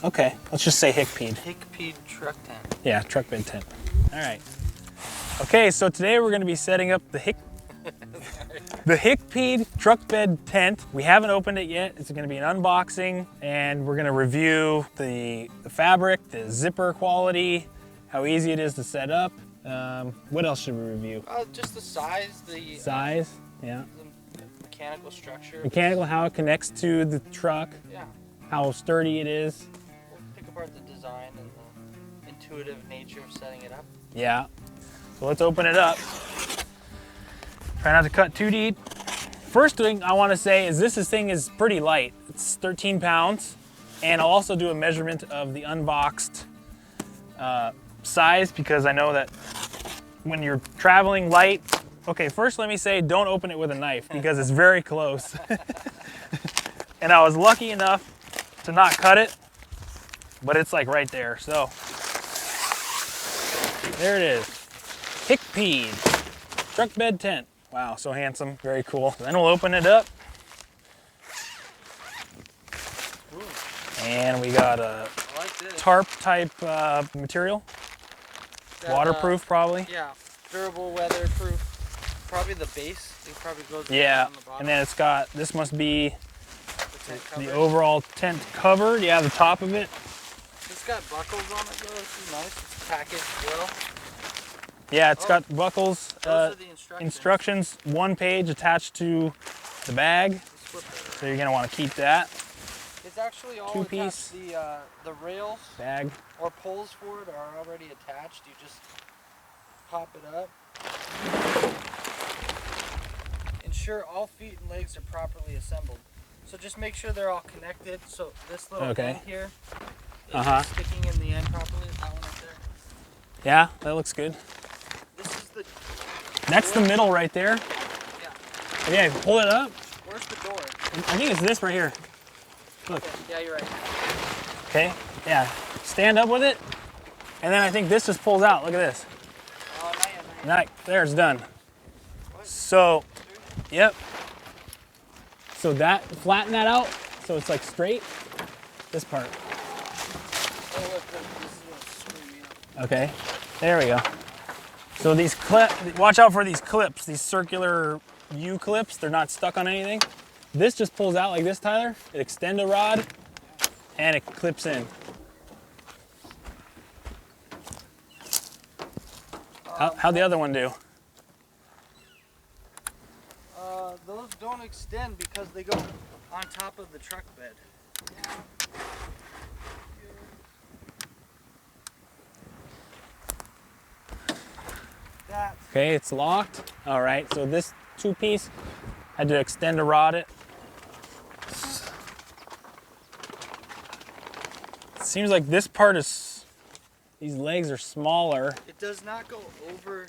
Okay, let's just say Hikpeed. Hikpeed truck tent. Yeah, truck bed tent. All right. Okay, so today we're going to be setting up the Hikpeed truck bed tent. We haven't opened it yet. It's going to be an unboxing, and we're going to review the fabric, the zipper quality, how easy it is to set up. What else should we review? Just the size, the size, yeah. The mechanical structure. Mechanical, how it connects to the truck. Yeah. How sturdy it is. We'll pick apart the design and the intuitive nature of setting it up. Yeah. So let's open it up. Try not to cut too deep. First thing I want to say is this thing is pretty light. It's 13 pounds. And I'll also do a measurement of the unboxed size, because I know that when you're traveling light, okay, first let me say don't open it with a knife because it's very close. And I was lucky enough to not cut it, but it's like right there. So there it is. Hikpeed truck bed tent. Wow, so handsome, very cool. Then we'll open it up. And we got a tarp type material. Waterproof probably. Yeah, durable, weatherproof. Probably the base. It probably goes on the bottom. And then it's got, this must be the overall tent cover. Yeah, the top of it. It's got buckles on it though. This is nice. It's packaged well. Yeah, it's got buckles. Those are the instructions. One page attached to the bag. So you're gonna want to keep that. It's actually all two-piece. The rails bag or poles for it are already attached. You just pop it up. Ensure all feet and legs are properly assembled. So just make sure they're all connected. So this little end here is sticking in the end properly. That one up there. Yeah, that looks good. This is the. That's the middle right there. Yeah. Yeah, pull it up. Where's the door? I think it's this right here. Look. Okay. Yeah, you're right. Okay. Yeah. Stand up with it, and then I think this just pulls out. Look at this. Oh, not yet. There, it's done. So, yep. So that, flatten that out so it's like straight. This part. Oh, look, this is gonna screw me up. Okay, there we go. So these watch out for these clips, these circular U clips. They're not stuck on anything. This just pulls out like this, Tyler. It extends a rod and it clips in. How'd the other one do? Those don't extend because they go on top of the truck bed. Okay, it's locked. All right, so this two-piece had to extend a rod it. Seems like this part is, these legs are smaller. It does not go over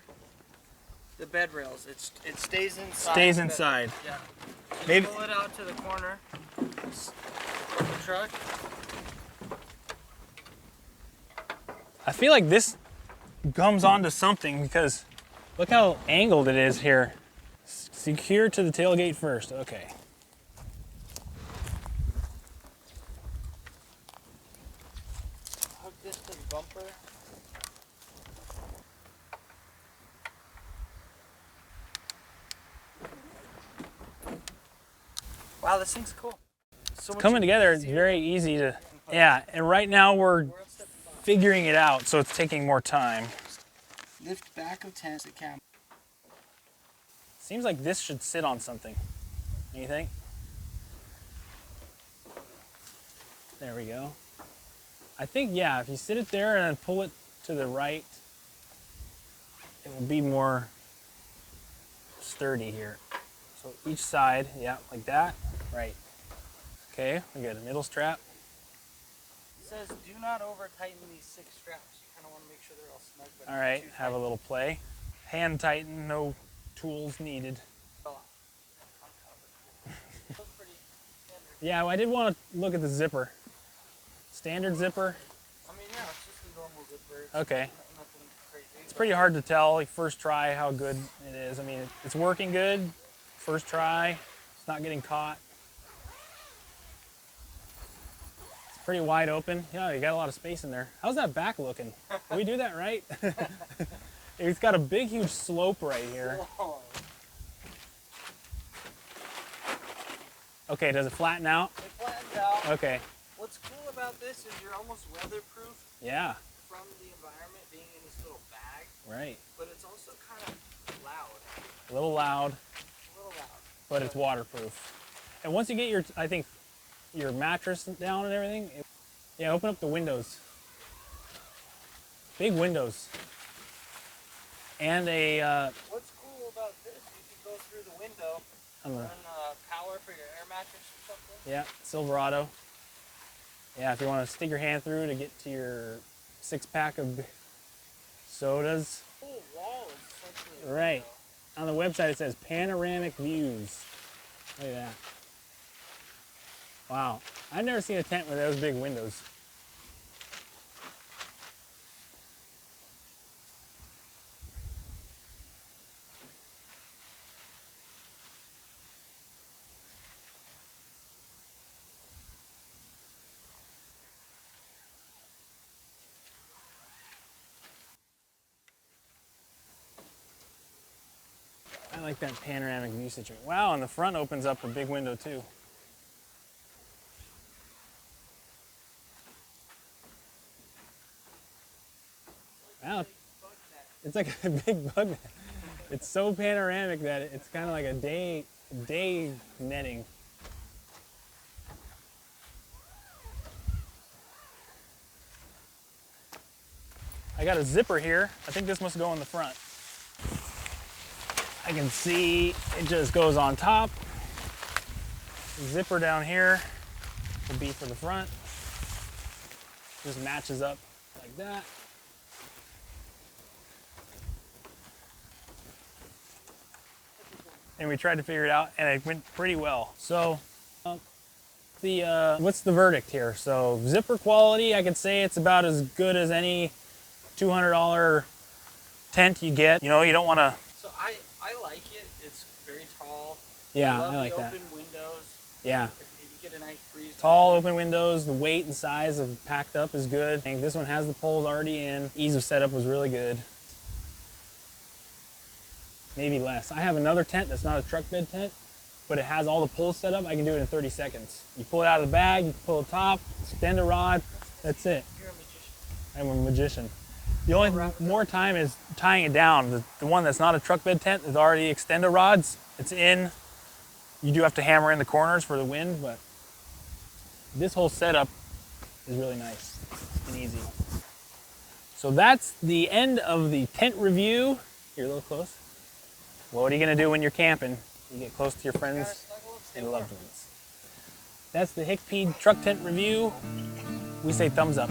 the bed rails. It stays inside. Stays inside. Yeah. Maybe pull it out to the corner of the truck. I feel like this comes onto something because look how angled it is here. Secure to the tailgate first. Okay. Hook this to the bumper. Wow, this thing's cool. So Coming together, it's very easy to, yeah, and right now we're figuring it out, so it's taking more time. Lift back of tent to camera. Seems like this should sit on something. You think? There we go. I think, yeah, if you sit it there and then pull it to the right, it will be more sturdy here. So each side, yeah, like that, right. Okay, we got a middle strap. It says do not over tighten these 6 straps. You kind of want to make sure they're all snug. But all right, have a little play. Hand tighten, no tools needed. Yeah, well, I did want to look at the zipper. Standard zipper. I mean, yeah, it's just a normal zipper. Okay. Nothing crazy. It's pretty hard to tell, like first try, how good it is. I mean, it's working good. First try, it's not getting caught. It's pretty wide open. Yeah, you got a lot of space in there. How's that back looking? Did we do that right? It's got a big, huge slope right here. Okay, does it flatten out? It flattens out. Okay. What's cool about this is you're almost weatherproof. Yeah. From the environment being in this little bag. Right. But it's also kind of loud. A little loud. A little loud. But it's waterproof. And once you get your, I think, your mattress down and everything, yeah, open up the windows. Big windows. And a... What's cool about this, you can go through the window and run power for your air mattress or something. Yeah, Silverado. Yeah, if you want to stick your hand through to get to your 6-pack of sodas. The whole wall is essentially right. On the website it says panoramic views. Look at that. Wow. I've never seen a tent with those big windows. I like that panoramic view situation. Wow, and the front opens up a big window too. Wow, it's like a big bug net. It's so panoramic that it's kind of like a day netting. I got a zipper here. I think this must go in the front. I can see it just goes on top. The zipper down here will be for the front. Just matches up like that. And we tried to figure it out, and it went pretty well. So, what's the verdict here? So, zipper quality, I could say it's about as good as any $200 tent you get. You know, you don't want to. So I like it. It's very tall. Yeah, I like that. Open windows. Yeah. If you get a nice breeze. Tall open windows. The weight and size of packed up is good. I think this one has the poles already in. Ease of setup was really good. Maybe less. I have another tent that's not a truck bed tent, but it has all the poles set up. I can do it in 30 seconds. You pull it out of the bag, you pull the top, extend a rod, that's it. You're a magician. I'm a magician. The only more time is tying it down. The one that's not a truck bed tent is already extender rods. It's in. You do have to hammer in the corners for the wind, but this whole setup is really nice and easy. So that's the end of the tent review. You're a little close. Well, what are you gonna do when you're camping? You get close to your friends and loved ones. That's the Hikpeed truck tent review. We say thumbs up.